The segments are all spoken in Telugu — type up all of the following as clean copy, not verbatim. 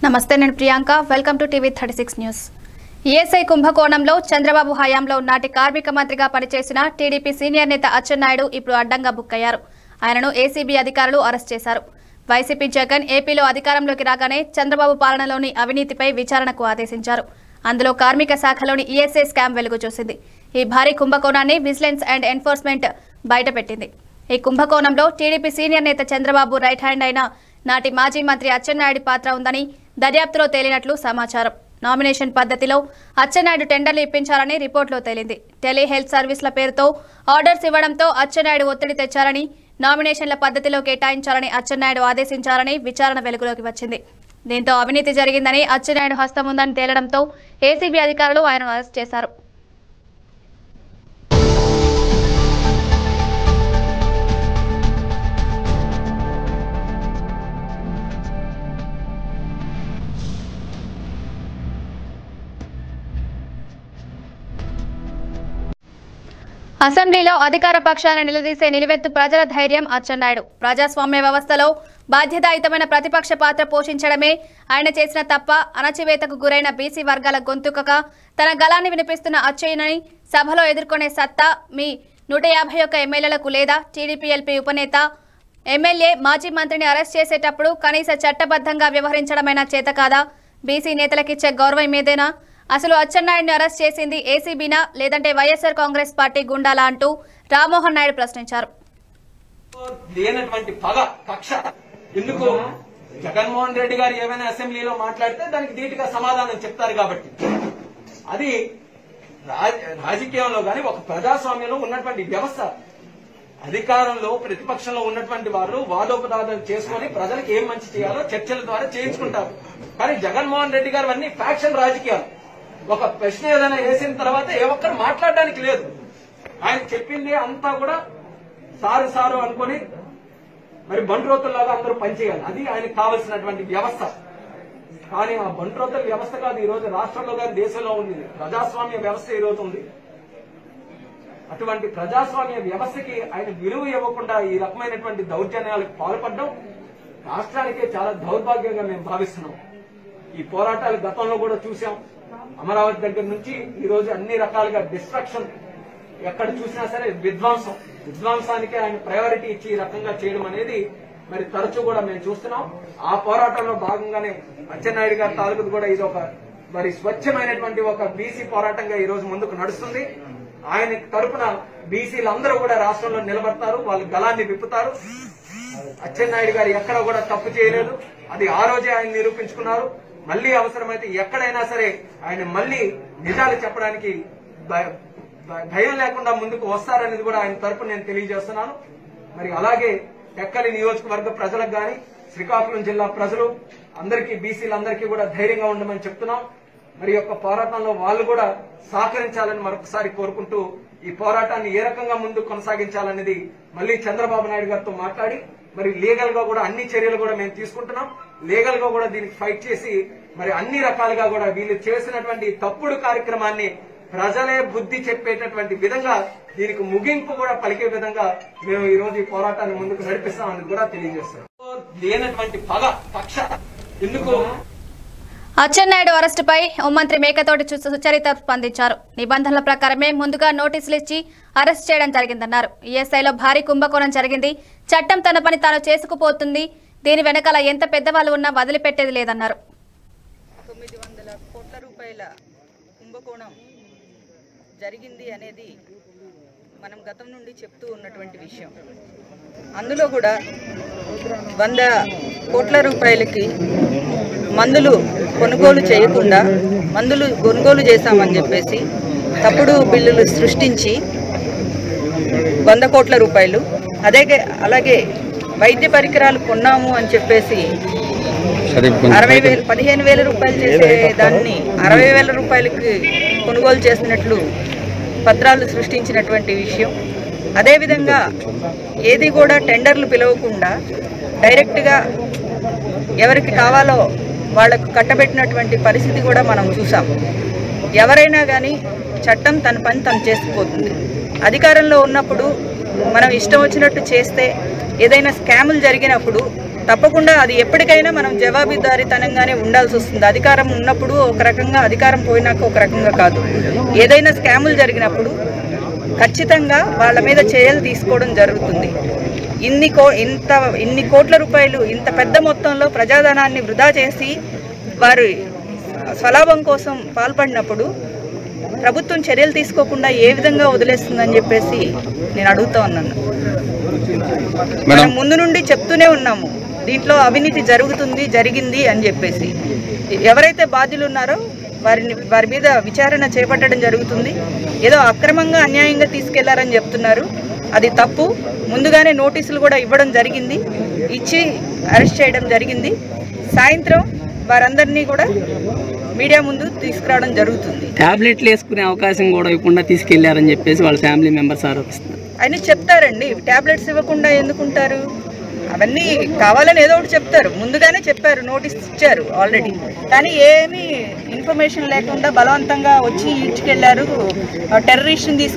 నమస్తే, నేను Priyanka. Welcome to TV 36 news. ESI కుంభకోణంలో చంద్రబాబు హయాంలో నాటి కార్మిక మంత్రిగా పనిచేసిన టీడీపీ సీనియర్ నేత అచ్చెన్నాయుడు ఇప్పుడు అడ్డంగా బుక్ అయ్యారు. ఆయనను ఏసీబీ అధికారులు అరెస్ట్ చేశారు. వైసీపీ జగన్ ఏపీలో అధికారంలోకి రాగానే చంద్రబాబు పాలనలోని అవినీతిపై విచారణకు ఆదేశించారు. అందులో కార్మిక శాఖలోని ఈఎస్ఐ స్కామ్ వెలుగు చూసింది. ఈ భారీ కుంభకోణాన్ని విజిలెన్స్ అండ్ ఎన్ఫోర్స్మెంట్ బయటపెట్టింది. ఈ కుంభకోణంలో టీడీపీ సీనియర్ నేత చంద్రబాబు రైట్ హ్యాండ్ అయిన నాటి మాజీ మంత్రి అచ్చెన్నాయుడు పాత్ర ఉందని దర్యాప్తులో తేలినట్లు సమాచారం. నామినేషన్ పద్ధతిలో అచ్చెన్నాయుడు టెండర్లు ఇప్పించారని రిపోర్టులో తేలింది. టెలిహెల్త్ సర్వీసుల పేరుతో ఆర్డర్స్ ఇవ్వడంతో అచ్చెన్నాయుడు ఒత్తిడి తెచ్చారని, నామినేషన్ల పద్ధతిలో కేటాయించాలని అచ్చెన్నాయుడు ఆదేశించారని విచారణ వెలుగులోకి వచ్చింది. దీంతో అవినీతి జరిగిందని, అచ్చెన్నాయుడు హస్తం ఉందని తేలడంతో ఏసీబీ అధికారులు ఆయనను అరెస్ట్ చేశారు. అసెంబ్లీలో అధికార పక్షాన్ని నిలదీసే నిలువెత్తు ప్రజల ధైర్యం అచ్చెన్నాయుడు. ప్రజాస్వామ్య వ్యవస్థలో బాధ్యతాయుతమైన ప్రతిపక్ష పాత్ర పోషించడమే ఆయన చేసిన తప్ప, అణచివేతకు గురైన బీసీ వర్గాల గొంతుకగా తన గళాన్ని వినిపిస్తున్న అచ్చెన్నాయుని సభలో ఎదుర్కొనే సత్తా మీ 151 ఎమ్మెల్యేలకు లేదా? టీడీపీ ఎల్పీ ఉపనేత ఎమ్మెల్యే మాజీ మంత్రిని అరెస్ట్ చేసేటప్పుడు కనీస చట్టబద్ధంగా వ్యవహరించడమైనా చేత కాదా? బీసీ నేతలకిచ్చే గౌరవం ఏదైనా? అసలు అచ్చెన్నాయుడిని అరెస్ట్ చేసింది ఏసీబీనా లేదంటే వైఎస్ఆర్ కాంగ్రెస్ పార్టీ గుండాలా అంటూ రామ్మోహన్ నాయుడు ప్రశ్నించారు. లేనటువంటి పగ కక్ష ఎందుకు? జగన్మోహన్ రెడ్డి గారు ఏమైనా అసెంబ్లీలో మాట్లాడితే దానికి ధీటుగా సమాధానం చెప్తారు కాబట్టి, అది రాజకీయంలో గాని ఒక ప్రజాస్వామ్యంలో ఉన్నటువంటి వ్యవస్థ. అధికారంలో ప్రతిపక్షంలో ఉన్నటువంటి వారు వాదోపవాదాలు చేసుకుని ప్రజలకు ఏం మంచి చేయాలో చర్చల ద్వారా చేయించుకుంటారు. కానీ జగన్మోహన్ రెడ్డి గారు అన్ని ఫ్యాక్షన్ రాజకీయాలు. ఒక ప్రశ్న ఏదైనా వేసిన తర్వాత ఏ ఒక్కరు మాట్లాడడానికి లేదు. ఆయన చెప్పింది అంతా కూడా సారు సారు అనుకుని మరి బంట్రోతుల్లాగా అందరూ పనిచేయాలి. అది ఆయనకు కావలసినటువంటి వ్యవస్థ. కానీ ఆ బంట్రోతుల వ్యవస్థ కాదు ఈ రోజు రాష్ట్రంలో కానీ దేశంలో ఉంది. ప్రజాస్వామ్య వ్యవస్థ ఈ రోజు ఉంది. అటువంటి ప్రజాస్వామ్య వ్యవస్థకి ఆయన విలువ ఇవ్వకుండా ఈ రకమైనటువంటి దౌర్జన్యాలకు పాల్పడడం రాష్ట్రానికే చాలా దౌర్భాగ్యంగా మేము భావిస్తున్నాం. ఈ పోరాటాలు గతంలో కూడా చూసాం. అమరావతి దగ్గర నుంచి ఈ రోజు అన్ని రకాలుగా డిస్ట్రక్షన్, ఎక్కడ చూసినా సరే విధ్వంసానికే ఆయన ప్రయారిటీ ఇచ్చి ఈ రకంగా చేయడం అనేది మరి తరచూ కూడా మేము చూస్తున్నాం. ఆ పోరాటంలో భాగంగానే అచ్చెన్నాయుడు గారి తాలూకు కూడా ఇది ఒక మరి స్వచ్ఛమైనటువంటి ఒక బీసీ పోరాటంగా ఈ రోజు ముందుకు నడుస్తుంది. ఆయన తరపున బీసీలందరూ కూడా రాష్ట్రంలో నిలబడతారు, వాళ్ళ గళాన్ని విప్పుతారు. అచ్చెన్నాయుడు గారు ఎక్కడ కూడా తప్పు చేయలేదు. అది ఆ రోజే ఆయన నిరూపించుకున్నారు. మళ్లీ అవసరమైతే ఎక్కడైనా సరే ఆయన మళ్లీ నిజాలు చెప్పడానికి భయం లేకుండా ముందుకు వస్తారనేది కూడా ఆయన తరపున నేను తెలియజేస్తున్నాను. మరి అలాగే టెక్కలి నియోజకవర్గ ప్రజలకు గాని, శ్రీకాకుళం జిల్లా ప్రజలు అందరికీ, బీసీలందరికీ కూడా ధైర్యంగా ఉండమని చెప్తున్నాం. మరి యొక్క పోరాటంలో వాళ్ళు కూడా సహకరించాలని మరొకసారి కోరుకుంటూ ఈ పోరాటాన్ని ఏ రకంగా ముందుకు కొనసాగించాలనేది మళ్లీ చంద్రబాబు నాయుడు గారితో మాట్లాడి మరి లీగల్ గా కూడా అన్ని చర్యలు కూడా మేము తీసుకుంటున్నాం. లీగల్ గా కూడా దీనికి ఫైట్ చేసి మరి అన్ని రకాలుగా కూడా వీళ్ళు చేసినటువంటి తప్పుడు కార్యక్రమాన్ని ప్రజలే బుద్ధి చెప్పేటటువంటి విధంగా దీనికి ముగింపు కూడా పలికే విధంగా మేము ఈ రోజు ఈ పోరాటాన్ని ముందుకు నడిపిస్తామని కూడా తెలియజేస్తున్నాం. లేనటువంటి పగ కక్ష ఎందుకు? అచ్చెన్నాయుడు అరెస్టుపై హోంమంత్రి మేకతోటి సుచరిత స్పందించారు. నిబంధనల ప్రకారమే ముందుగా నోటీసులు ఇచ్చి అరెస్ట్ చేయడం జరిగిందన్నారు. ఈఎస్ఐలో భారీ కుంభకోణం జరిగింది. చట్టం తన పని తాను చేసుకుపోతుంది. దీని వెనకాల ఎంత పెద్దవాళ్ళు ఉన్నా వదిలిపెట్టేది లేదన్నారు. 900 కోట్ల రూపాయల కుంభకోణం జరిగింది అనేది మనం గతం నుండి చెప్తూ ఉన్నటువంటి విషయం. అందులో కూడా 100 కోట్ల రూపాయలకి మందులు కొనుగోలు చేయకుండా మందులు కొనుగోలు చేశామని చెప్పేసి తప్పుడు బిల్లులు సృష్టించి 100 కోట్ల రూపాయలు, అలాగే వైద్య పరికరాలు కొన్నాము అని చెప్పేసి 15,000 రూపాయలు చేసే దాన్ని 60,000 రూపాయలకి కొనుగోలు చేసినట్లు పత్రాలు సృష్టించినటువంటి విషయం. అదేవిధంగా ఏది కూడా టెండర్లు పిలవకుండా డైరెక్ట్గా ఎవరికి కావాలో వాళ్లకు కట్టబెట్టినటువంటి పరిస్థితి కూడా మనం చూసాం. ఎవరైనా కానీ చట్టం తన పని తను చేసుకుపోతుంది. అధికారంలో ఉన్నప్పుడు మనం ఇష్టం వచ్చినట్టు చేస్తే, ఏదైనా స్కాములు జరిగినప్పుడు తప్పకుండా అది ఎప్పటికైనా మనం జవాబుదారీతనంగానే ఉండాల్సి వస్తుంది. అధికారం ఉన్నప్పుడు ఒక రకంగా, అధికారం పోయినాక ఒక రకంగా కాదు. ఏదైనా స్కాములు జరిగినప్పుడు ఖచ్చితంగా వాళ్ళ మీద చర్యలు తీసుకోవడం జరుగుతుంది. ఇన్ని కోట్ల రూపాయలు ఇంత పెద్ద మొత్తంలో ప్రజాధనాన్ని వృధా చేసి వారి స్వలాభం కోసం పాల్పడినప్పుడు ప్రభుత్వం చర్యలు తీసుకోకుండా ఏ విధంగా వదిలేస్తుందని చెప్పేసి నేను అడుగుతా ఉన్నాను. మనం ముందు నుండి చెప్తూనే ఉన్నాము, దీంట్లో అవినీతి జరిగింది అని చెప్పేసి. ఎవరైతే బాధ్యులు ఉన్నారో వారి మీద విచారణ చేపట్టడం జరుగుతుంది. ఏదో అక్రమంగా అన్యాయంగా తీసుకెళ్లారని చెప్తున్నారు, అది తప్పు. ముందుగానే నోటీసులు కూడా ఇవ్వడం జరిగింది, ఇచ్చి అరెస్ట్ చేయడం జరిగింది. సాయంత్రం వారందరినీ కూడా మీడియా ముందు తీసుకురావడం జరుగుతుంది. టాబ్లెట్లు వేసుకునే అవకాశం కూడా ఇవ్వకుండా తీసుకెళ్లారని చెప్పేసి వాళ్ళ ఫ్యామిలీ మెంబర్స్ ఆరోపిస్తున్నారు. అని చెప్తారండి, టాబ్లెట్స్ ఇవ్వకుండా ఎందుకుంటారు? అవన్నీ కావాలని ఏదో ఒకటి చెప్తారు. ముందుగానే చెప్పారు, నోటీస్ ఇచ్చారు ఆల్రెడీ. కానీ ఏమీ ఇన్ఫర్మేషన్ లేకుండా బలవంతంగా వచ్చి ఇచ్చుకెళ్లారు, టెర్రరిస్ట్ని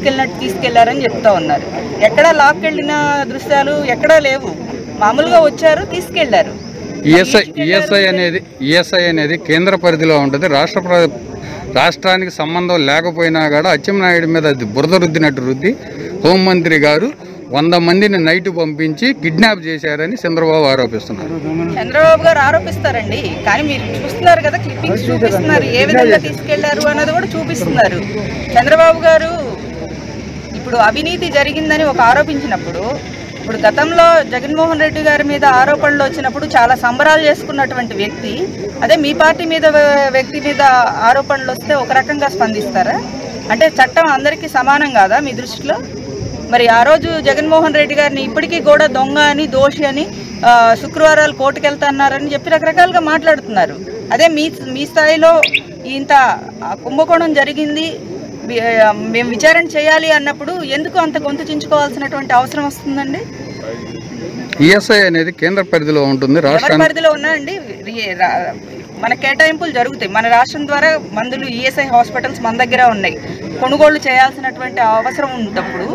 తీసుకెళ్లారని చెప్తా ఉన్నారు. ఎక్కడా లాక్కెళ్ళిన దృశ్యాలు ఎక్కడా లేవు. మామూలుగా వచ్చారు, తీసుకెళ్లారు. ఈఎస్ఐ అనేది కేంద్ర పరిధిలో ఉంటుంది. రాష్ట్రానికి సంబంధం లేకపోయినా కూడా అచ్చెన్నాయుడు మీద అది బురద రుద్దినట్టు రుద్ది హోంమంత్రి గారు 100 మందిని నైట్ పంపించి కిడ్నాప్ చేశారని చంద్రబాబు ఆరోపిస్తున్నారు. చంద్రబాబు గారు ఆరోపిస్తారండి, కానీ మీరు చూస్తున్నారు కదా, క్లిప్పింగ్స్ చూపిస్తున్నారు, ఏ విధంగా తీసుకెళ్లారు అన్నది కూడా చూపిస్తున్నారు. చంద్రబాబు గారు ఇప్పుడు అవినీతి జరిగిందని ఆరోపించినప్పుడు, ఇప్పుడు గతంలో జగన్మోహన్ రెడ్డి గారి మీద ఆరోపణలు వచ్చినప్పుడు చాలా సంబరాలు చేసుకున్నటువంటి వ్యక్తి, అదే మీ పార్టీ మీద వ్యక్తి మీద ఆరోపణలు వస్తే ఒక రకంగా స్పందిస్తారా? అంటే చట్టం అందరికీ సమానం కాదా మీ దృష్టిలో? మరి ఆ రోజు జగన్మోహన్ రెడ్డి గారిని ఇప్పటికీ కూడా దొంగ అని, దోషి అని, శుక్రవారాలు కోర్టుకు వెళ్తున్నారని చెప్పి రకరకాలుగా మాట్లాడుతున్నారు. అదే మీ స్థాయిలో ఇంత కుంభకోణం జరిగింది, మేము విచారణ చేయాలి అన్నప్పుడు ఎందుకు అంత గొంతు చించుకోవాల్సినటువంటి అవసరం వస్తుందండి? ఈఎస్ఐ అనేది కేంద్ర పరిధిలో ఉంటుంది. రాష్ట్ర పరిధిలో ఉన్నాయండి, మన కేటాయింపులు జరుగుతాయి. మన రాష్ట్రం ద్వారా మందులు ఈఎస్ఐ హాస్పిటల్స్ మన దగ్గర ఉన్నాయి. కొనుగోళ్లు చేయాల్సినటువంటి అవసరం ఉన్నప్పుడు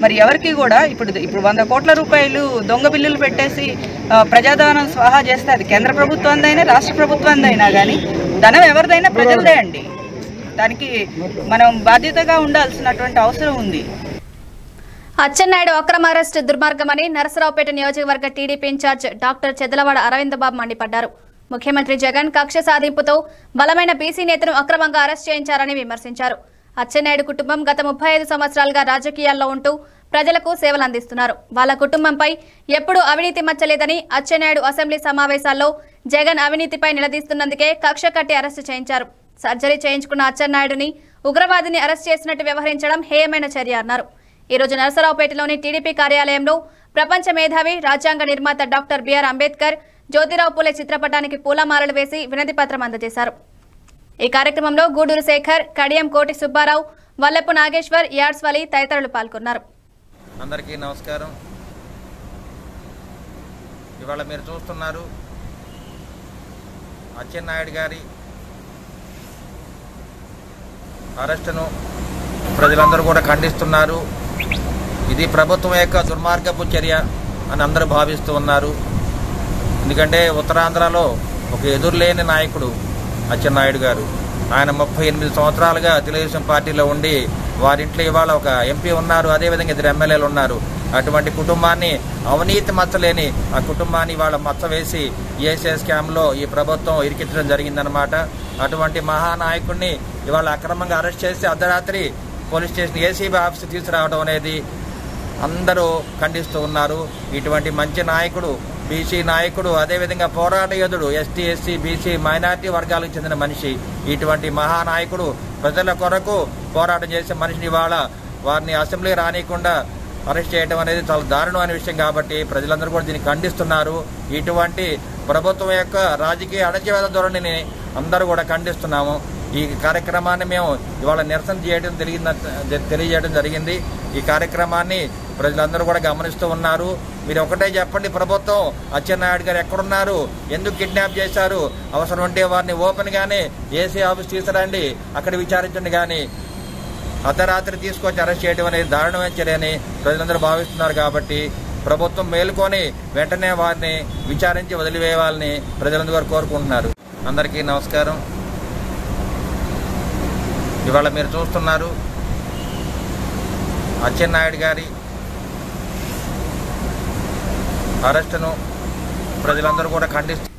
మరి ఎవరికి కూడా ఇప్పుడు 100 కోట్ల రూపాయలు దొంగ బిల్లులు పెట్టేసి ప్రజాధనం స్వాహా చేస్తే అది కేంద్ర ప్రభుత్వానిదైనా రాష్ట్ర ప్రభుత్వానిదైనా కానీ ధనం ఎవరిదైనా ప్రజలదే అండి. దానికి మనం బాధ్యతగా ఉండాల్సినటువంటి అవసరం ఉంది. అచ్చెన్నాయుడు అక్రమ అరెస్టు దుర్మార్గమని నరసరావుపేట నియోజకవర్గ టీడీపీ ఇన్ఛార్జ్ డాక్టర్ చెదలవాడ అరవిందబాబు మండిపడ్డారు. ముఖ్యమంత్రి జగన్ కక్ష సాధింపుతో బలమైన బీసీ నేతను అక్రమంగా అరెస్ట్ చేయించారని విమర్శించారు. అచ్చెన్నాయుడు కుటుంబం గత 35 సంవత్సరాలుగా రాజకీయాల్లో ఉంటూ ప్రజలకు సేవలు అందిస్తున్నారు. వాళ్ళ కుటుంబంపై ఎప్పుడూ అవినీతి మచ్చలేదని, అచ్చెన్నాయుడు అసెంబ్లీ సమావేశాల్లో జగన్ అవినీతిపై నిలదీస్తున్నందుకే కక్ష కట్టి అరెస్టు చేయించారు. సర్జరీ చేయించుకున్న అచ్చెన్నాయుడిని ఉగ్రవాదిని అరెస్ట్ చేసినట్టు వ్యవహరించడం హేయమైన చర్య అన్నారు. ఈ రోజు నరసరావుపేటలోని టీడీపీ కార్యాలయంలో ప్రపంచ మేధావి, రాజ్యాంగ నిర్మాత డాక్టర్ బిఆర్ అంబేద్కర్, జ్యోతిరావు పూలే చిత్రపటానికి పూలమాలలు వేసి వినతి పత్రం అందజేశారు. ఈ కార్యక్రమంలో గూడూరు శేఖర్, కడియం కోటి సుబ్బారావు, వల్లెపు నాగేశ్వర్, యాడ్స్ వలి తదితరులు పాల్గొన్నారు. అందరికీ నమస్కారం. ఇవాళ మీరు చూస్తున్నారు అచ్చెన్నాయుడు గారి అరెస్టును ప్రజలందరూ కూడా ఖండిస్తున్నారు. ఇది ప్రభుత్వం యొక్క దుర్మార్గపు చర్య అని అందరూ భావిస్తూ ఉన్నారు. ఎందుకంటే ఉత్తరాంధ్రలో ఒక ఎదురులేని నాయకుడు అచ్చెన్నాయుడు గారు. ఆయన 38 సంవత్సరాలుగా తెలుగుదేశం పార్టీలో ఉండి వారింట్లో ఇవాళ ఒక ఎంపీ ఉన్నారు, అదేవిధంగా 2 ఎమ్మెల్యేలు ఉన్నారు. అటువంటి కుటుంబాన్ని, అవినీతి మచ్చలేని ఆ కుటుంబాన్ని ఇవాళ మచ్చ వేసి ఈఎస్ఐ స్కామ్లో ఈ ప్రభుత్వం ఇరికించడం జరిగిందనమాట. అటువంటి మహానాయకుడిని ఇవాళ అక్రమంగా అరెస్ట్ చేసి అర్ధరాత్రి పోలీస్ స్టేషన్ ఏసీబీ ఆఫీస్ తీసుకురావడం అనేది అందరూ ఖండిస్తూ ఉన్నారు. ఇటువంటి మంచి నాయకుడు, బీసీ నాయకుడు, అదేవిధంగా పోరాట యోధుడు, ఎస్టీ, ఎస్సీ, బీసీ, మైనార్టీ వర్గాలకు చెందిన మనిషి, ఇటువంటి మహానాయకుడు ప్రజల కొరకు పోరాటం చేసే మనిషిని ఇవాళ వారిని అసెంబ్లీ రానియకుండా అరెస్ట్ చేయడం అనేది చాలా దారుణమైన విషయం. కాబట్టి ప్రజలందరూ కూడా దీన్ని ఖండిస్తున్నారు. ఇటువంటి ప్రభుత్వం యొక్క రాజకీయ అణచివేత ధోరణిని అందరూ కూడా ఖండిస్తున్నాము. ఈ కార్యక్రమాన్ని మేము ఇవాళ నిరసన తెలియజేయడం జరిగింది. ఈ కార్యక్రమాన్ని ప్రజలందరూ కూడా గమనిస్తూ ఉన్నారు. మీరు ఒకటే చెప్పండి, ప్రభుత్వం అచ్చెన్నాయుడు గారు ఎక్కడున్నారు, ఎందుకు కిడ్నాప్ చేశారు, అవసరం ఉంటే వారిని ఓపెన్గానే ఏసీ ఆఫీస్ తీసుకురండి, అక్కడ విచారించండి. కానీ అర్ధరాత్రి తీసుకొచ్చి అరెస్ట్ చేయడం అనేది దారుణమైన చర్యని ప్రజలందరూ భావిస్తున్నారు. కాబట్టి ప్రభుత్వం మేలుకొని వెంటనే వారిని విచారించి వదిలివేయాలని ప్రజలందరూ కోరుకుంటున్నారు. అందరికీ నమస్కారం. ఇవాళ మీరు చూస్తున్నారు అచ్చెన్నాయుడు గారి అరెస్టును ప్రజలందరూ కూడా ఖండిస్తున్నారు.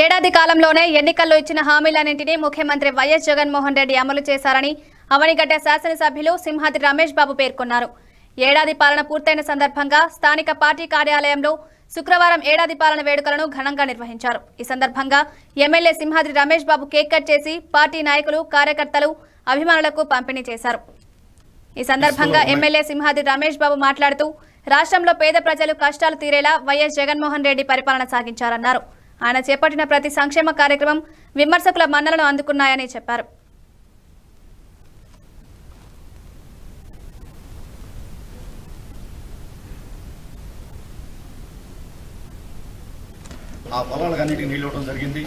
ఏడాది కాలంలోనే ఎన్నికల్లో ఇచ్చిన హామీలన్నింటినీ ముఖ్యమంత్రి వైఎస్ జగన్మోహన్ రెడ్డి అమలు చేశారని అవనిగడ్డ శాసనసభ్యులు సింహాద్రి రమేష్ బాబు పేర్కొన్నారు. ఏడాది పాలన పూర్తయిన సందర్భంగా స్థానిక పార్టీ కార్యాలయంలో శుక్రవారం ఏడాది పాలన వేడుకలను ఘనంగా నిర్వహించారు. ఈ సందర్భంగా MLA Simhadri Ramesh Babu cake cut చేసి పార్టీ నాయకులు, కార్యకర్తలు, అభిమానులకు పంపిణీ చేశారు. ఈ సందర్భంగా ఎమ్మెల్యే సింహాద్రి రమేష్ బాబు మాట్లాడుతూ రాష్ట్రంలో పేద ప్రజలు కష్టాలు తీరేలా వైఎస్ జగన్మోహన్ రెడ్డి పరిపాలన సాగించారన్నారు. ఆయన చేపట్టిన ప్రతి సంక్షేమ కార్యక్రమం విమర్శకుల మన్నలను అందుకున్నాయని చెప్పారు. ఆ పొలాలకు అన్నిటికీ నీళ్ళు ఇవ్వడం జరిగింది.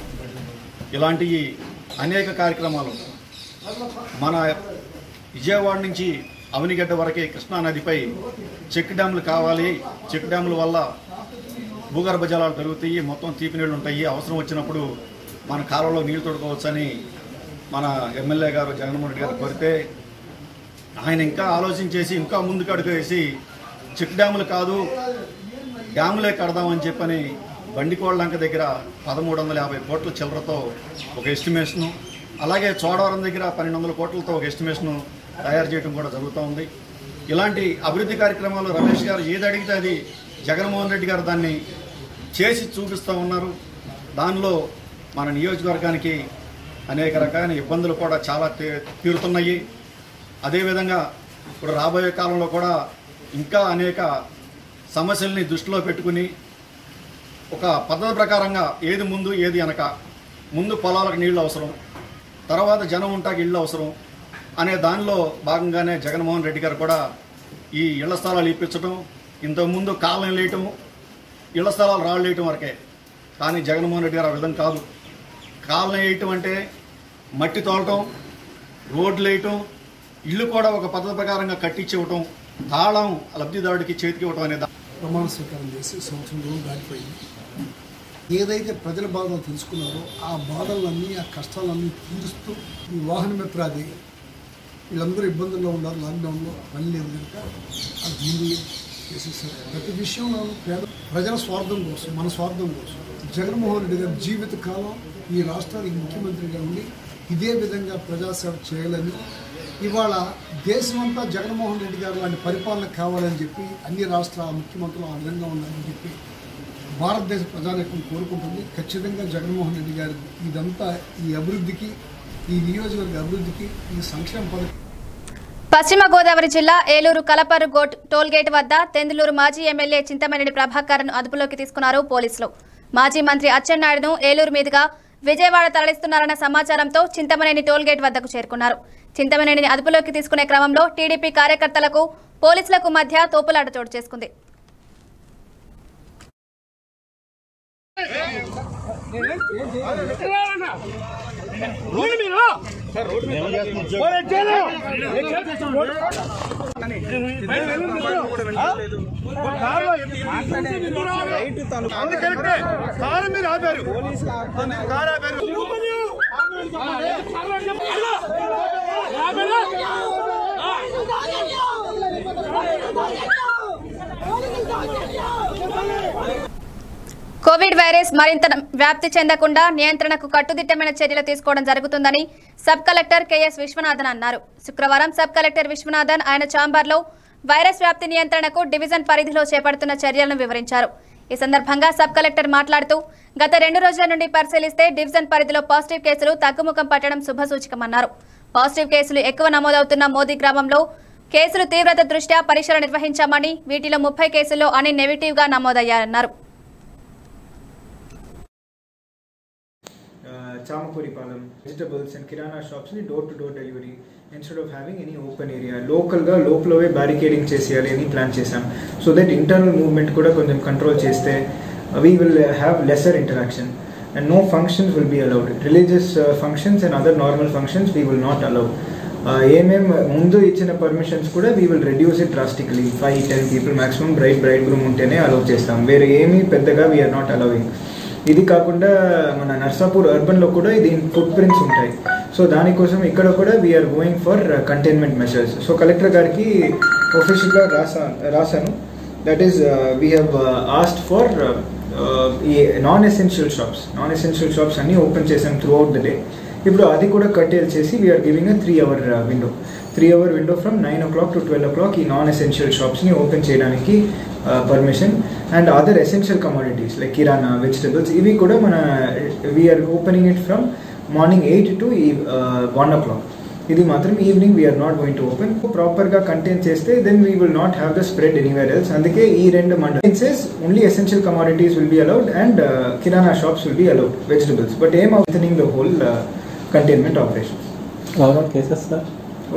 ఇలాంటి అనేక కార్యక్రమాలు మన విజయవాడ నుంచి అవనిగడ్డ వరకే కృష్ణానదిపై చెక్ డ్యాములు కావాలి, చెక్ డ్యాముల వల్ల భూగర్భ జలాలు పెరుగుతాయి, మొత్తం తీపి నీళ్ళు ఉంటాయి, అవసరం వచ్చినప్పుడు మన కాలంలో నీళ్లు తోడుకోవచ్చని మన ఎమ్మెల్యే గారు జగన్మోహన్ రెడ్డి గారు కోరితే ఆయన ఇంకా ఆలోచించేసి ఇంకా ముందుకు అడుగు వేసి చెక్ డ్యాములు కాదు డ్యాములే కడదామని చెప్పని బండికోళ్ళంక దగ్గర 1350 కోట్ల చిల్లరతో ఒక ఎస్టిమేషను, అలాగే చోడవరం దగ్గర 1200 కోట్లతో ఒక ఎస్టిమేషను తయారు చేయడం కూడా జరుగుతూ ఉంది. ఇలాంటి అభివృద్ధి కార్యక్రమాలు రమేష్ గారు ఏది అడిగితే అది జగన్మోహన్ రెడ్డి గారు దాన్ని చేసి చూపిస్తూ ఉన్నారు. దానిలో మన నియోజకవర్గానికి అనేక రకాల ఇబ్బందులు కూడా చాలా తీరుతున్నాయి. అదేవిధంగా ఇప్పుడు రాబోయే కాలంలో కూడా ఇంకా అనేక సమస్యల్ని దృష్టిలో పెట్టుకుని ఒక పద్ధతి ప్రకారంగా ఏది ముందు ఏది వెనక, ముందు పొలాలకు నీళ్ళు అవసరం, తర్వాత జనం ఉంటాకి ఇళ్ళు అవసరం అనే దానిలో భాగంగానే జగన్మోహన్ రెడ్డి గారు కూడా ఈ ఇళ్ల స్థలాలు ఇప్పించడం, ఇంతకుముందు కాలం వేయటం, ఇళ్ల స్థలాలు రాళ్ళు వేయటం వరకే. కానీ జగన్మోహన్ రెడ్డి గారు ఆ విధంగా కాదు. కాలం వేయటం అంటే మట్టి తోలటం, రోడ్లు వేయటం, ఇల్లు కూడా ఒక పద్ధతి ప్రకారంగా కట్టించి ఇవ్వటం, తాళం లబ్ధిదారుడికి చేతికి ఇవ్వటం అనేది ప్రమాణ స్వీకారం చేసి సంవత్సరం రోజులు దాటిపోయింది. ఏదైతే ప్రజల బాధలు తెలుసుకున్నారో ఆ బాధలన్నీ, ఆ కష్టాలన్నీ తీరుస్తూ ఈ వాహన మిత్రాది వీళ్ళందరూ ఇబ్బందుల్లో ఉన్నారు. లాక్డౌన్లో పని లేదు కనుక అది ముందు చేసేసారు. ప్రతి విషయంలో ప్రజల స్వార్థం కోసం, మన స్వార్థం కోసం జగన్మోహన్ రెడ్డి గారి జీవితకాలం ఈ రాష్ట్రానికి ముఖ్యమంత్రిగా ఉండి ఇదే విధంగా ప్రజాసేవ చేయాలని, ఇవాళ దేశమంతా జగన్మోహన్ రెడ్డి గారు లాంటి పరిపాలన కావాలని చెప్పి అన్ని రాష్ట్రాల ముఖ్యమంత్రులు ఆ విధంగా ఉండాలని చెప్పి భారతదేశ ప్రజానీకం కోరుకుంటుంది. ఖచ్చితంగా జగన్మోహన్ రెడ్డి గారి ఇదంతా ఈ అభివృద్ధికి, ఈ నియోజకవర్గ అభివృద్ధికి, ఈ సంక్షేమ పథకం. పశ్చిమ గోదావరి జిల్లా ఏలూరు కలపరు టోల్గేట్ వద్ద తెందులూరు మాజీ ఎమ్మెల్యే చింతమనేని ప్రభాకర్ను అదుపులోకి తీసుకున్నారు పోలీసులు. మాజీ మంత్రి అచ్చెన్నాయుడును ఏలూరు మీదుగా విజయవాడ తరలిస్తున్నారన్న సమాచారంతో చింతమనేని టోల్గేట్ వద్దకు చేరుకున్నారు. చింతమనేనిని అదుపులోకి తీసుకునే క్రమంలో టీడీపీ కార్యకర్తలకు పోలీసులకు మధ్య తోపులాట చోటు చేసుకుంది. కోవిడ్ వైరస్ మరింత వ్యాప్తి చెందకుండా నియంత్రణకు కట్టుదిట్టమైన చర్యలు తీసుకోవడం జరుగుతుందని సబ్ కలెక్టర్ కెఎస్ విశ్వనాథన్ అన్నారు. శుక్రవారం సబ్ కలెక్టర్ విశ్వనాథన్ ఆయన ఛాంబర్లో వైరస్ వ్యాప్తి నియంత్రణకు డివిజన్ పరిధిలో చేపడుతున్న చర్యలను వివరించారు. ఈ సందర్భంగా సబ్ కలెక్టర్ మాట్లాడుతూ గత 2 రోజుల నుండి పరిశీలిస్తే డివిజన్ పరిధిలో పాజిటివ్ కేసులు తగ్గుముఖం పట్టడం శుభసూచకమన్నారు. పాజిటివ్ కేసులు ఎక్కువ నమోదవుతున్న మోదీ గ్రామంలో కేసులు తీవ్రత దృష్ట్యా పరీక్షలు నిర్వహించామని, వీటిలో 30 కేసుల్లో అన్ని నెగిటివ్గా నమోదయ్యారన్నారు. Chamakuripalem, vegetables and kirana shops ni door-to-door delivery instead of having any open area. Local way barricading chesiyali ani plan chesam so that internal movement kuda konjam control cheste we will have lesser interaction and no functions will be allowed. Religious functions and other normal functions we will not allow. ఏమేమి ముందు ఇచ్చిన పర్మిషన్స్ కూడా we will reduce it drastically 5-10 people maximum braid groom ఉంటేనే అలౌ చేస్తాం, వేరే ఏమీ పెద్దగా వీఆర్ నాట్ అలౌవింగ్. ఇది కాకుండా మన నర్సాపూర్ అర్బన్లో కూడా దీని ఫుట్ ప్రింట్స్ ఉంటాయి. సో దానికోసం ఇక్కడ కూడా we are going for containment measures. So collector గారికి ఒఫీషియల్గా రాశాను. That is we have asked for ఈ నాన్ ఎసెన్షియల్ షాప్స్ అన్నీ ఓపెన్ చేసాం త్రూ అవుట్ ద డే. ఇప్పుడు అది కూడా కట్టేల్ చేసి we are giving 3 hour window from 9 o'clock to 12 o'clock ఈ నాన్ ఎసెన్షియల్ షాప్స్ని ఓపెన్ చేయడానికి permission. And other essential commodities like kirana, vegetables ఇవి కూడా మన we are opening it from morning 8 to 1 o'clock. ఇది మాత్రం evening we are not going to open. ప్రాపర్గా కంటైన్ చేస్తే then we will not have the spread anywhere else. అందుకే ఈ 2 mandals only essential commodities will be allowed and kirana shops will be allowed, vegetables. But ఏం అవుతుంది the whole containment operations.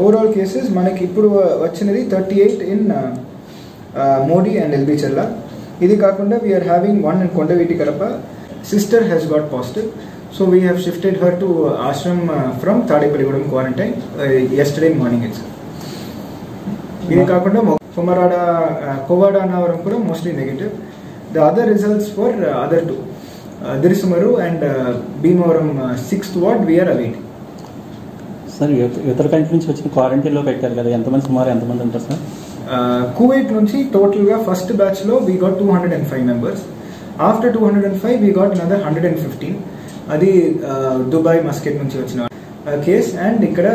Overall cases మనకి ఇప్పుడు వచ్చినది 38 ఇన్ మోడీ అండ్ ఎల్బీ చెల్లా. ఇది కాకుండా వీఆర్ హ్యావింగ్ 1 in కొండవీటి Kadapa. Sister has got positive. So we have shifted her to Ashram from Tadepalligudem quarantine yesterday morning itself. ఇది కాకుండా కోవాడ అన్నవరం కూడా mostly negative. The other results for other 2 Dirusumarru and Bhimavaram 6th ward we are awaiting. Sir ఇతర కంట్రీ నుంచి వచ్చిన క్వారంటైన్లో పెట్టారు కదా, సుమారు ఎంతమంది ఉంటారు సార్? కువైట్ నుంచి టోటల్గా ఫస్ట్ బ్యాచ్లో we got 205 members. After 205 we got another 115. అది దుబాయ్ మస్కెట్ నుంచి వచ్చిన కేస్. అండ్ ఇక్కడ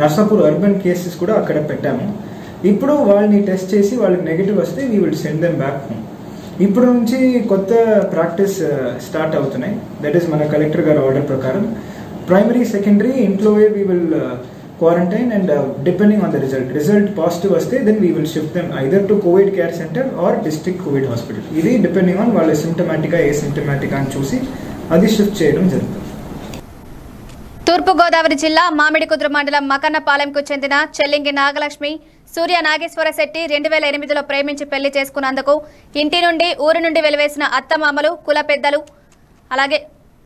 నర్సాపూర్ అర్బన్ కేసెస్ కూడా అక్కడ పెట్టాము. ఇప్పుడు వాళ్ళని టెస్ట్ చేసి వాళ్ళకి నెగిటివ్ వస్తే we will send them back home. ఇప్పుడు నుంచి కొత్త ప్రాక్టీస్ స్టార్ట్ అవుతున్నాయి. దట్ ఈస్ మన కలెక్టర్ గారి ఆర్డర్ ప్రకారం ప్రైమరీ, సెకండరీ ఇంట్లోవే we will quarantine and depending on the result positive వస్తే then we will shift them either to COVID care centre or district COVID hospital. ఇది డిపెండింగ్ ఆన్ వాళ్ళ సిమ్టమాటికా ఏ సిమ్టమాటికా అని చూసి అది షిఫ్ట్ చేయడం జరుగుతుంది. తూర్పుగోదావరి జిల్లా మామిడికుదురు మండలం మకన్నపాలెంకు చెందిన చెల్లింగి నాగలక్ష్మి సూర్య నాగేశ్వర శెట్టి 2008లో ప్రేమించి పెళ్లి చేసుకున్నందుకు ఇంటి నుండి ఊరు నుండి వెలివేసిన అత్తమామలు, కుల పెద్దలు, అలాగే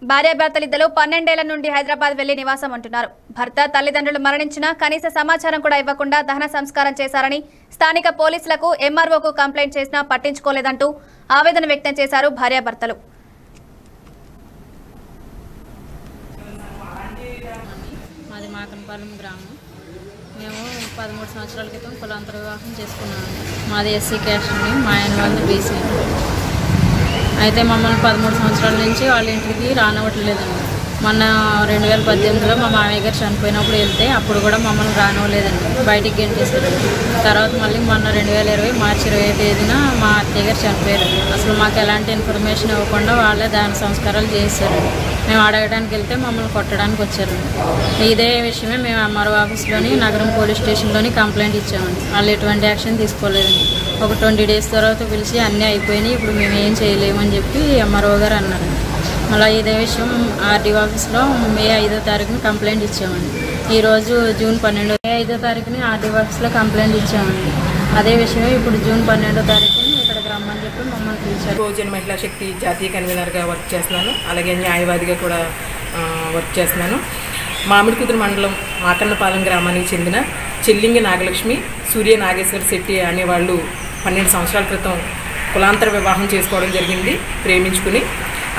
భార్యాభర్తలిద్దరూ 12 ఏళ్ల నుండి హైదరాబాద్ వెళ్లి నివాసం ఉంటున్నారు. భర్త, తల్లిదండ్రులు మరణించినా కనీస సమాచారం కూడా ఇవ్వకుండా దహన సంస్కారం చేశారని స్థానిక పోలీసులకు, ఎంఆర్ఓకు కంప్లైంట్ చేసినా పట్టించుకోలేదంటూ ఆవేదన వ్యక్తం చేశారు భార్యాభర్తలు. మాది మాకనపాలెం గ్రామం. మేము 13 సంవత్సరాల క్రితం కులాంతర వివాహం చేసుకున్నాము. మాది ఎస్సీ క్యాస్ట్ అండి, మా ఆయన వాళ్ళు బీసీ. అయితే మమ్మల్ని 13 సంవత్సరాల నుంచి వాళ్ళ ఇంటికి రానివ్వట్లేదండి. మొన్న 2018లో మా మామయ్య గారు చనిపోయినప్పుడు వెళ్తే అప్పుడు కూడా మమ్మల్ని రానివ్వలేదండి, బయటికి గెంటేశారండి. తర్వాత మళ్ళీ మొన్న 2020 మార్చి 20వ తేదీన మా అత్తయ్య గారు చనిపోయారు. అసలు మాకు ఎలాంటి ఇన్ఫర్మేషన్ ఇవ్వకుండా వాళ్ళే దాని సంస్కారాలు చేశారండి. మేము అడగడానికి వెళ్తే మమ్మల్ని కొట్టడానికి వచ్చారండి. ఇదే విషయమే మేము ఎంఆర్ఓ ఆఫీస్లోని, నగరం పోలీస్ స్టేషన్లోని కంప్లైంట్ ఇచ్చామండి. వాళ్ళు ఎటువంటి యాక్షన్ తీసుకోలేదండి. ఒక 20 days తర్వాత పిలిచి అన్నీ అయిపోయినాయి, ఇప్పుడు మేము ఏం చేయలేమని చెప్పి ఎంఆర్ఓ గారు అన్నారండి. మళ్ళీ ఇదే విషయం ఆర్డీఓ ఆఫీస్లో మే 5వ తారీఖున కంప్లైంట్ ఇచ్చామండి. ఈరోజు జూన్ 12 మే 5వ తారీఖున ఆర్డీఓ ఆఫీస్లో కంప్లైంట్ ఇచ్చామండి. అదే విషయమే ఇప్పుడు జూన్ 12వ తారీఖున ఇక్కడికి రమ్మని చెప్పి మమ్మల్ని పిలిచారు. బహుజన మహిళా శక్తి జాతీయ కన్వీనర్గా వర్క్ చేస్తున్నాను, అలాగే న్యాయవాదిగా కూడా వర్క్ చేస్తున్నాను. మామిడికుదురు మండలం మాకన్నపాలెం గ్రామానికి చెందిన చెల్లింగి నాగలక్ష్మి, సూర్య నాగేశ్వర శెట్టి అనేవాళ్ళు 12 సంవత్సరాల క్రితం కులాంతర వివాహం చేసుకోవడం జరిగింది ప్రేమించుకుని.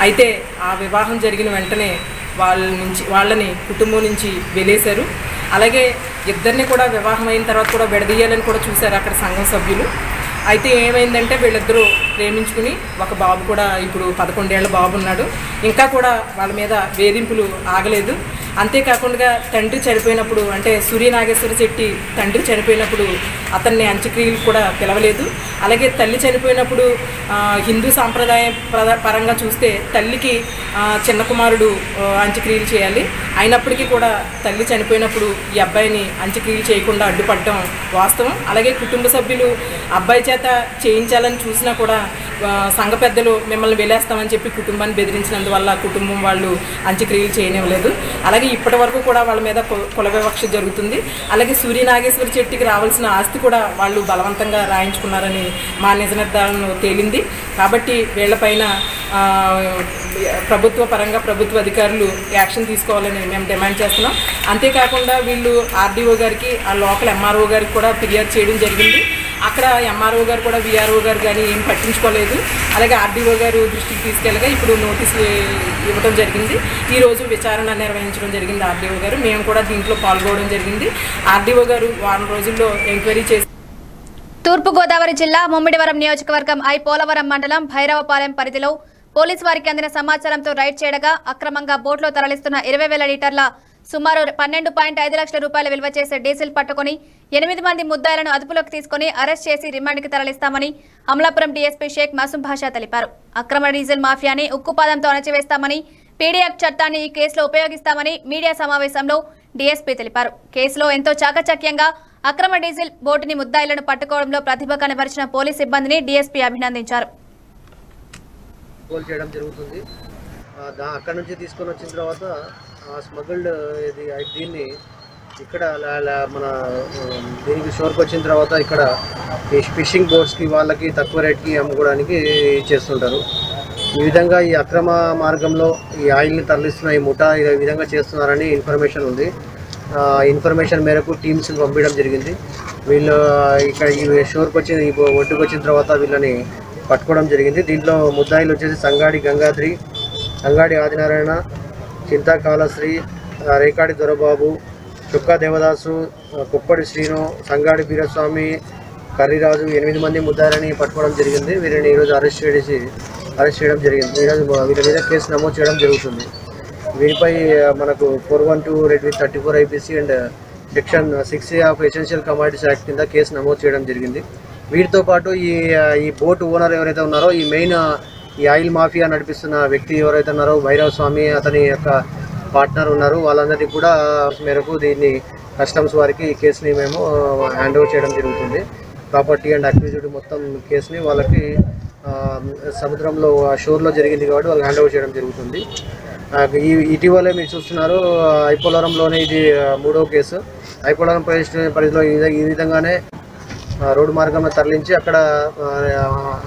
అయితే ఆ వివాహం జరిగిన వెంటనే వాళ్ళని కుటుంబం నుంచి వెలేశారు. అలాగే ఇద్దరిని కూడా వివాహం అయిన తర్వాత కూడా విడదీయాలని కూడా చూశారు అక్కడ సంఘం సభ్యులు. అయితే ఏమైందంటే వీళ్ళిద్దరూ ప్రేమించుకుని ఒక బాబు కూడా ఇప్పుడు 11 ఏళ్ల బాబు ఉన్నాడు. ఇంకా కూడా వాళ్ళ మీద వేధింపులు ఆగలేదు. అంతేకాకుండా తండ్రి చనిపోయినప్పుడు, అంటే సూర్య నాగేశ్వర శెట్టి తండ్రి చనిపోయినప్పుడు అతన్ని అంత్యక్రియలు కూడా పిలవలేదు. అలాగే తల్లి చనిపోయినప్పుడు హిందూ సాంప్రదాయం పరంగా చూస్తే తల్లికి చిన్న కుమారుడు అంత్యక్రియలు చేయాలి. అయినప్పటికీ కూడా తల్లి చనిపోయినప్పుడు ఈ అబ్బాయిని అంత్యక్రియలు చేయకుండా అడ్డుపడడం వాస్తవం. అలాగే కుటుంబ సభ్యులు అబ్బాయి చేత చేయించాలని చూసినా కూడా సంఘ పెద్దలు మిమ్మల్ని వెలేస్తామని చెప్పి కుటుంబాన్ని బెదిరించినందువల్ల కుటుంబం వాళ్ళు అంత్యక్రియలు చేయనివ్వలేదు. అలాగే ఇప్పటి వరకు కూడా వాళ్ళ మీద కుల వివక్ష జరుగుతుంది. అలాగే సూర్య నాగేశ్వర శెట్టికి రావాల్సిన ఆస్తి కూడా వాళ్ళు బలవంతంగా రాయించుకున్నారని మా నిజ నిర్ధారణ తేలింది. కాబట్టి వీళ్లపైన ప్రభుత్వ పరంగా ప్రభుత్వ అధికారులు యాక్షన్ తీసుకోవాలని మేము డిమాండ్ చేస్తున్నాం. అంతేకాకుండా వీళ్ళు ఆర్డీఓ గారికి ఆ లోకల్ ఎంఆర్ఓ గారికి కూడా ఫిర్యాదు చేయడం జరిగింది. అక్కడ ఎంఆర్ఓ గారు కూడా విఆర్ఓ గారు కానీ ఏం పట్టించుకోలేదు. అలాగే ఆర్డీఓ గారు దృష్టికి తీసుకెళ్ళగా ఇప్పుడు నోటీసులు ఇవ్వడం జరిగింది. ఈరోజు విచారణ నిర్వహించడం జరిగింది ఆర్డీఓ గారు. మేము కూడా దీంట్లో పాల్గొనడం జరిగింది. ఆర్డీఓ గారు వారం రోజుల్లో ఎంక్వైరీ చేసి తూర్పుగోదావరి జిల్లా ముమ్మిడివరం నియోజకవర్గం పోలవరం మండలం భైరవపాలెం పరిధిలో పోలీసు వారికి అందిన సమాచారంతో రైడ్ చేయగా అక్రమంగా బోట్లో తరలిస్తున్న 20,000 లీటర్ల సుమారు 12.5 లక్షల రూపాయల విలువ చేసే డీజిల్ పట్టుకుని 8 మంది ముద్దాయిలను అదుపులోకి తీసుకుని అరెస్ట్ చేసి రిమాండ్కి తరలిస్తామని అమలాపురం డీఎస్పీ షేక్ మాసూం భాషా తెలిపారు. అక్రమ డీజిల్ మాఫియాని ఉక్కుపాదంతో అణచివేస్తామని, పీడీఎఫ్ చట్టాన్ని ఈ కేసులో ఉపయోగిస్తామని మీడియా సమావేశంలో డీఎస్పీ తెలిపారు. కేసులో ఎంతో చాకచక్యంగా అక్రమ డీజిల్ బోటుని ముద్దాయిలను పట్టుకోవడంలో ప్రతిభ కనబరిచిన పోలీస్ సిబ్బందిని డీఎస్పీ అభినందించారు. చేయడం జరుగుతుంది. అక్కడ నుంచి తీసుకొని వచ్చిన తర్వాత స్మగుల్డ్ దీన్ని ఇక్కడ మన దీనికి షోర్కి వచ్చిన తర్వాత ఇక్కడ ఈ ఫిషింగ్ బోట్స్కి వాళ్ళకి తక్కువ రేట్కి అమ్ముకోవడానికి చేస్తుంటారు. ఈ విధంగా ఈ అక్రమ మార్గంలో ఈ ఆయిల్ని తరలిస్తున్న ఈ ముఠా ఈ విధంగా చేస్తున్నారని ఇన్ఫర్మేషన్ ఉంది. ఇన్ఫర్మేషన్ మేరకు టీమ్స్ని పంపించడం జరిగింది. వీళ్ళు ఇక్కడ ఈ షోర్కి వచ్చిన ఈ ఒడ్డుకు వచ్చిన తర్వాత వీళ్ళని పట్టుకోవడం జరిగింది. దీంట్లో ముద్దాయిలు వచ్చేసి సంగాడి గంగాద్రి, సంగాడి ఆదినారాయణ, చింతా కాళశ్రీ, రేకాడి దొరబాబు, చుక్కా దేవదాసు, కుప్పడి శ్రీను, సంగాడి వీరస్వామి, కర్రీరాజు 8 మంది ముద్దాయిలని పట్టుకోవడం జరిగింది. వీరిని ఈరోజు అరెస్ట్ చేయడం జరిగింది. ఈరోజు వీళ్ళ మీద కేసు నమోదు చేయడం జరుగుతుంది. వీరిపై మనకు 412 red with 34 IPC and section 6A of essential commodities act కింద కేసు నమోదు చేయడం జరిగింది. వీటితో పాటు ఈ బోట్ ఓనర్ ఎవరైతే ఉన్నారో, ఈ మెయిన్ ఈ ఆయిల్ మాఫియా నడిపిస్తున్న వ్యక్తి ఎవరైతే ఉన్నారో భైరవ్ స్వామి, అతని యొక్క పార్ట్నర్ ఉన్నారు, వాళ్ళందరినీ కూడా మేరకు దీన్ని కస్టమ్స్ వారికి ఈ కేసుని మేము హ్యాండ్ ఓవర్ చేయడం జరుగుతుంది. ప్రాపర్టీ అండ్ అక్విజిట్ మొత్తం కేసుని వాళ్ళకి సముద్రంలో షోర్లో జరిగింది కాబట్టి వాళ్ళకి హ్యాండ్ ఓవర్ చేయడం జరుగుతుంది. ఇటీవలే మీరు చూస్తున్నారు ఐపోలవరంలోనే ఇది 3వ కేసు. ఐపోలవరం పరిధిలో ఈ విధంగానే రోడ్డు మార్గంలో తరలించి అక్కడ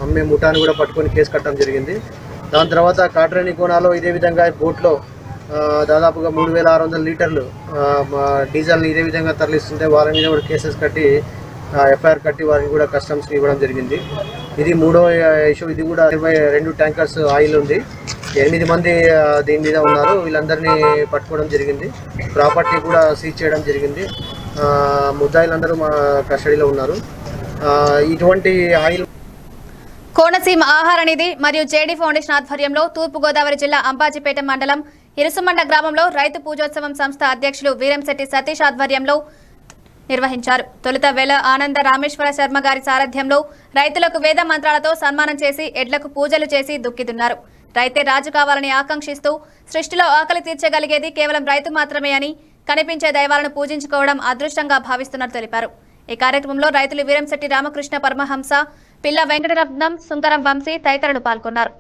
అమ్మే ముఠాన్ని కూడా పట్టుకొని కేసు కట్టడం జరిగింది. దాని తర్వాత కాట్రేని కోనాలో ఇదే విధంగా బోట్లో దాదాపుగా 3,600 లీటర్లు డీజిల్ని ఇదే విధంగా తరలిస్తుంటే వాళ్ళ మీద కూడా కేసెస్ కట్టి ఎఫ్ఐఆర్ కట్టి వారిని కూడా కస్టమ్స్కి ఇవ్వడం జరిగింది. ఇది 3వ ఇష్యూ. ఇది కూడా 22 ట్యాంకర్స్ ఆయిల్ ఉంది. 8 మంది దీని మీద ఉన్నారు. వీళ్ళందరినీ పట్టుకోవడం జరిగింది. ప్రాపర్టీ కూడా సీజ్ చేయడం జరిగింది. ముద్దాయిలందరూ మా కస్టడీలో ఉన్నారు. ఇటువంటి ఆయిల్ కోనసీమ ఆహార నిధి మరియు జేడీ ఫౌండేషన్ ఆధ్వర్యంలో తూర్పుగోదావరి జిల్లా అంబాజీపేట మండలం ఇరుసుమండ గ్రామంలో రైతు పూజోత్సవం సంస్థ అధ్యక్షులు వీరంశెట్టి సతీష్ ఆధ్వర్యంలో నిర్వహించారు. తొలుత వెల ఆనంద రామేశ్వర శర్మ గారి సారథ్యంలో రైతులకు వేద మంత్రాలతో సన్మానం చేసి ఎడ్లకు పూజలు చేసి దుక్కిదున్నారు. రైతే రాజు కావాలని ఆకాంక్షిస్తూ సృష్టిలో ఆకలి తీర్చగలిగేది కేవలం రైతు మాత్రమే అని, కనిపించే దైవాలను పూజించుకోవడం అదృష్టంగా భావిస్తున్నట్టు తెలిపారు. ఈ కార్యక్రమంలో రైతులు వీరంశెట్టి రామకృష్ణ పరమహంస, పిల్ల వెంకటరత్నం, సుంకరం వంశీ తదితరులు పాల్గొన్నారు.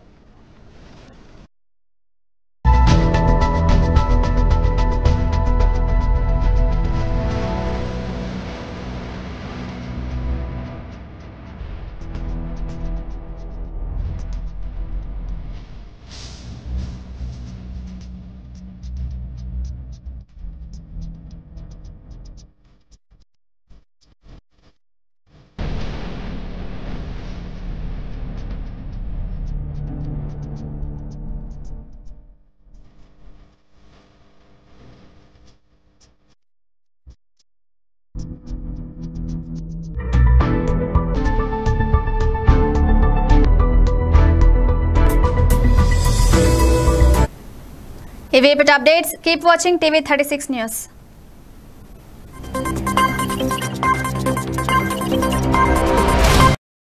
ఇవి ఇప్పటి updates. Keep watching TV 36 news.